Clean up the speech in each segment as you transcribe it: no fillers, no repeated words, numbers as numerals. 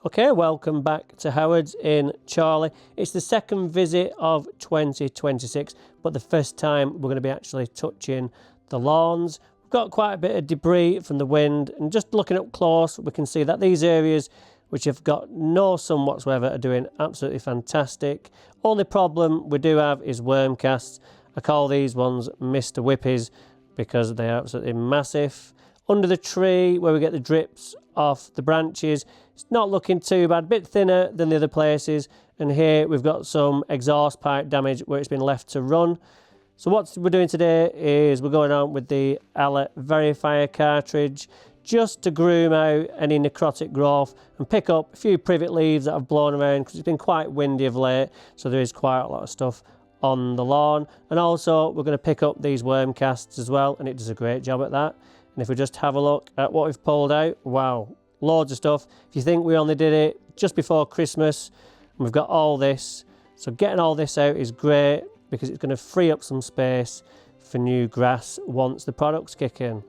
Okay, welcome back to Howard's in Charlie. It's the second visit of 2026, but the first time we're going to be actually touching the lawns. We've got quite a bit of debris from the wind, and just looking up close, we can see that these areas which have got no sun whatsoever are doing absolutely fantastic. Only problem we do have is worm casts. I call these ones Mr. Whippies because they are absolutely massive. Under the tree where we get the drips off the branches, it's not looking too bad, a bit thinner than the other places. And here we've got some exhaust pipe damage where it's been left to run. So what we're doing today is we're going on with the Alert Verifier cartridge just to groom out any necrotic growth and pick up a few privet leaves that have blown around because it's been quite windy of late, so there is quite a lot of stuff on the lawn. And also we're going to pick up these worm casts as well, and it does a great job at that. And if we just have a look at what we've pulled out, wow, loads of stuff. If you think we only did it just before Christmas, and we've got all this, so getting all this out is great because it's going to free up some space for new grass once the products kick in.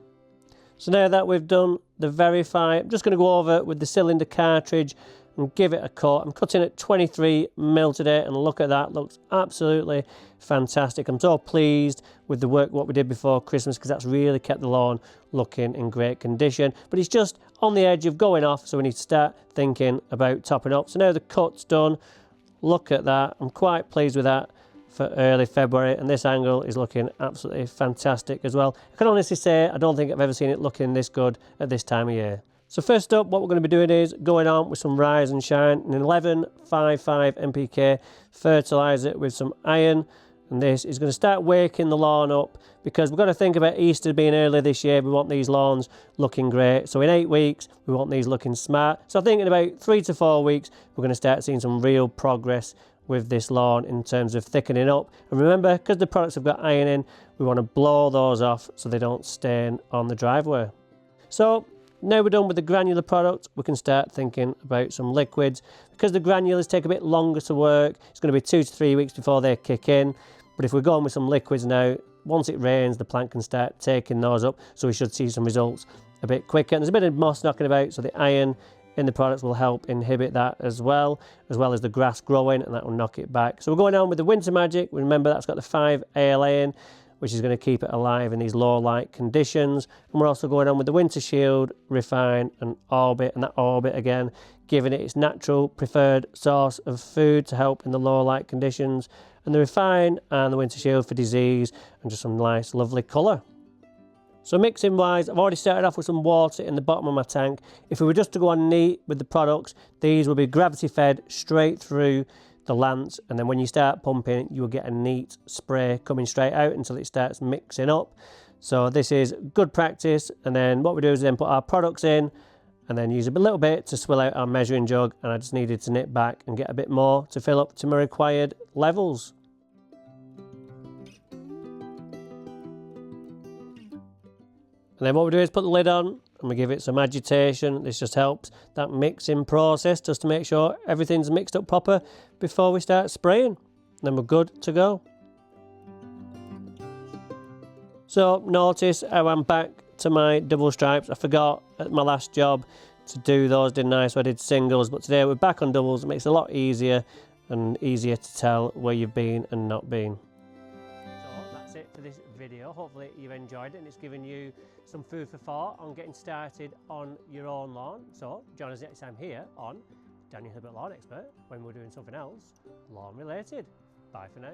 So now that we've done the Verify, I'm just going to go over with the cylinder cartridge and give it a cut. I'm cutting at 23mm today, and look at that, looks absolutely fantastic. I'm so pleased with the work what we did before Christmas because that's really kept the lawn looking in great condition. But it's just on the edge of going off, so we need to start thinking about topping up. So now the cut's done, look at that, I'm quite pleased with that for early February, and this angle is looking absolutely fantastic as well. I can honestly say I don't think I've ever seen it looking this good at this time of year. So first up, what we're going to be doing is going on with some Rise and Shine, an 1155 NPK fertilizer with some iron, and this is going to start waking the lawn up because we've got to think about Easter being early this year. We want these lawns looking great, so in 8 weeks we want these looking smart. So I think in about 3 to 4 weeks we're going to start seeing some real progress with this lawn in terms of thickening up. And remember, because the products have got iron in, we want to blow those off so they don't stain on the driveway. So now we're done with the granular product, we can start thinking about some liquids. Because the granulars take a bit longer to work, it's going to be 2 to 3 weeks before they kick in. But if we're going with some liquids now, once it rains, the plant can start taking those up, so we should see some results a bit quicker. And there's a bit of moss knocking about, so the iron in the products will help inhibit that as well as the grass growing, and that will knock it back. So we're going on with the Winter Magic. Remember, that's got the 5 ALA in, which is going to keep it alive in these low light conditions. And we're also going on with the Winter Shield, Refine and Orbit, and that Orbit again, giving it its natural preferred source of food to help in the low light conditions, and the Refine and the Winter Shield for disease and just some nice lovely colour. So mixing wise, I've already started off with some water in the bottom of my tank. If we were just to go on neat with the products, these will be gravity fed straight through the lance, and then when you start pumping, you will get a neat spray coming straight out until it starts mixing up. So this is good practice. And then what we do is then put our products in and then use a little bit to swill out our measuring jug, and I just needed to nip back and get a bit more to fill up to my required levels. And then what we do is put the lid on and we give it some agitation. This just helps that mixing process just to make sure everything's mixed up proper before we start spraying. Then we're good to go. So notice how I'm back to my double stripes. I forgot at my last job to do those, didn't I? So I did singles, but today we're back on doubles. It makes it a lot easier and easier to tell where you've been and not been. So that's it for this video. Hopefully you've enjoyed it and it's given you some food for thought on getting started on your own lawn. So join us next time here on Daniel Hibbert Lawn Expert when we're doing something else lawn related. Bye for now.